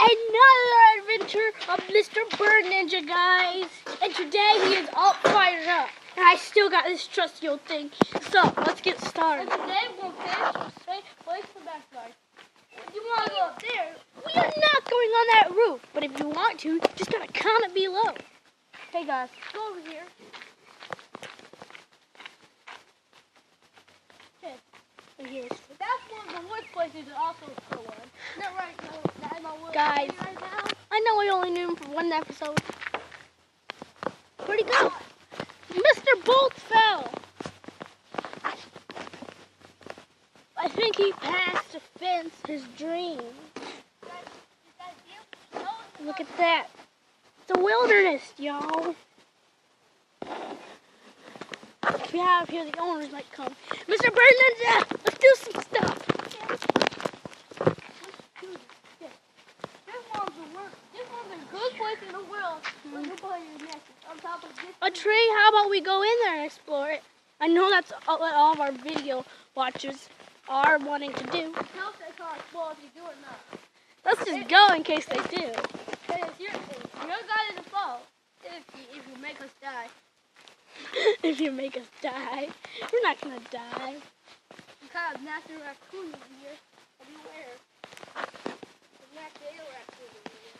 another adventure of Mr. Bird Ninja, guys. And today he is all fired up. And I still got this trusty old thing. So, let's get started. And today we're going to finish. Wait for the back guard. You want to go up there? We are not going on that roof. But if you want to, just gotta comment below. Hey guys, go over here. Here's That's one of the wood places that also still one. Isn't that right? No, that's my wood guys, right now. I know I only knew him for one episode. Where'd he go? Mr. Bolt fell. I think he passed a fence, his dream. Look at that. It's a wilderness, y'all. If we have here, the owners might come. Mr. Bird Ninja, let's do some stuff. This one's a good place in the world. On top of this A tree, how about we go in there and explore it? I know that's what all of our video watchers are wanting to do. house that can't explode if you do or not. Let's just go in case they do. Hey, seriously, your guy is a fault if you make us die. If you make us die, we're not gonna die. You kind of nasty raccoon in here. Beware. There's not a raccoon in here.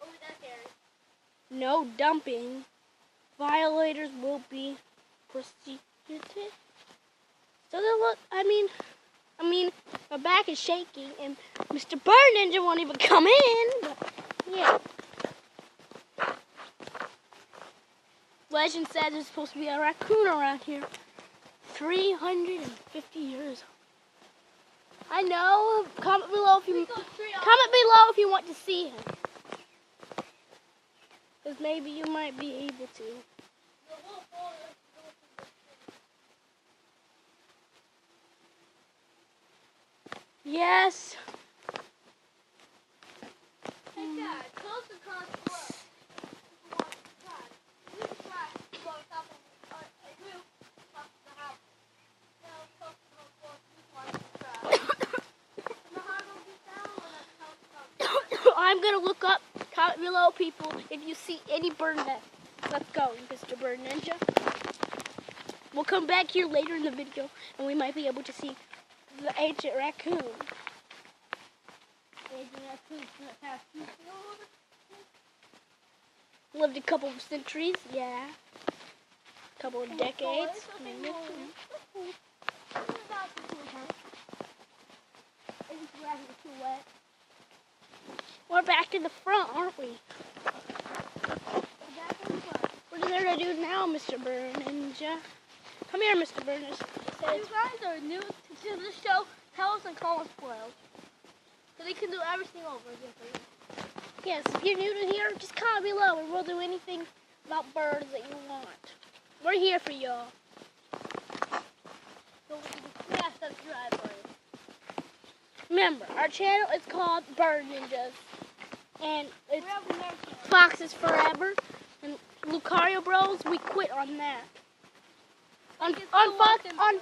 Over that area. No dumping. Violators will be prosecuted. So they look. I mean, my back is shaking, and Mr. Bird Ninja won't even come in. But yeah. Legend says there's supposed to be a raccoon around here. 350 years old. I know. Comment below if you want to see him. Because maybe you might be able to. Yes. Hey Dad, close the car close. I'm gonna look up, comment below, people, if you see any bird nests. Let's go, Mr. Bird Ninja. We'll come back here later in the video, and we might be able to see the ancient raccoon. Lived a couple of centuries, yeah. A couple of decades. We're back to the front, aren't we? What are there to do now, Mr. Bird Ninja? Come here, Mr. Bird Ninja. If you guys are new to this show, tell us and call us spoiled. So they can do everything over again for you. Yes, if you're new to here, just comment below and we'll do anything about birds that you want. We're here for y'all. So smash subscribe button. Remember, our channel is called Bird Ninjas. And it's Foxes Forever. And Lucario Bros, we quit on that. On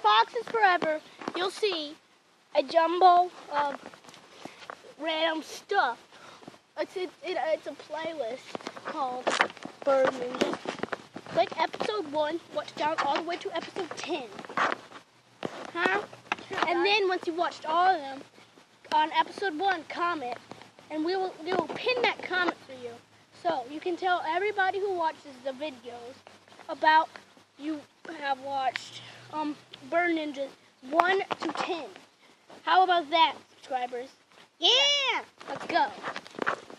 Foxes Forever, you'll see a jumble of random stuff. It's a playlist called Bird Ninjas. Like episode 1, watch down all the way to episode 10. Huh? And then once you've watched all of them, on episode 1, comment, and we will pin that comment for you. So you can tell everybody who watches the videos about you have watched Bird Ninjas 1 to 10. How about that, subscribers? Yeah! Let's go.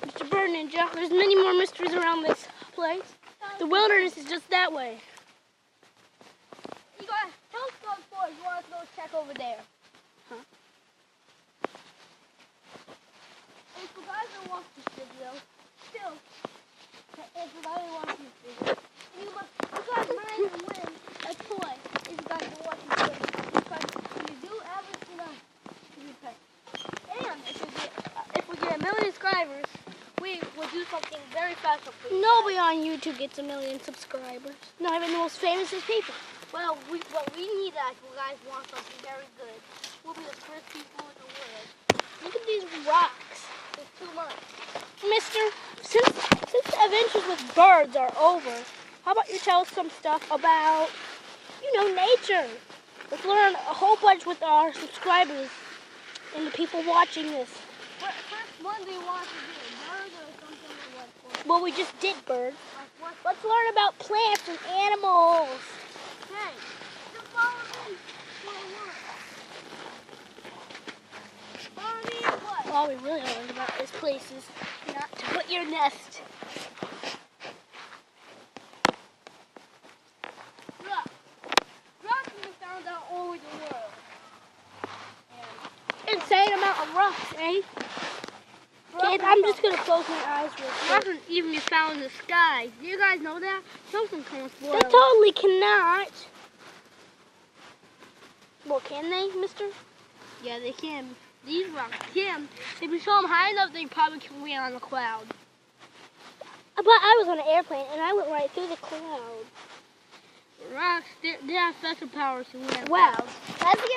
Mr. Bird Ninja, there's many more mysteries around this place. The wilderness is just that way. You guys, tell us about boys. You want us to go check over there. Huh? If you guys don't watch this video, still, if you guys don't watch this video, you guys might win a toy if you guys don't watch this video. Because when you do everything else, you pay. And if we get 1 million subscribers, we will do something very special for you. Nobody on YouTube gets 1 million subscribers. Not even the most famous people. Well, what we need is you guys want something very good. We'll be the first people in the world. Look at these rocks. mister, since the adventures with birds are over, how about you tell us some stuff about, nature? Let's learn a whole bunch with our subscribers and the people watching this. First one do you want to do? Birds or something like that? Well, we just did birds. What? Let's learn about plants and animals. Hey, just follow me. Follow me and what? All we really learned about is places not to put your nest. Rocks can be found out all over the world. Insane amount of rocks, eh? Kids, I'm just going to close my eyes real quick. Rocks can even be found in the sky. Do you guys know that? Those can come with They water. totally cannot. Well, can they, mister? Yeah, they can. These rocks can. If you show them high enough, they probably can land on a cloud. But I was on an airplane, and I went right through the cloud. Rocks, they have special powers to land. Wow. That's the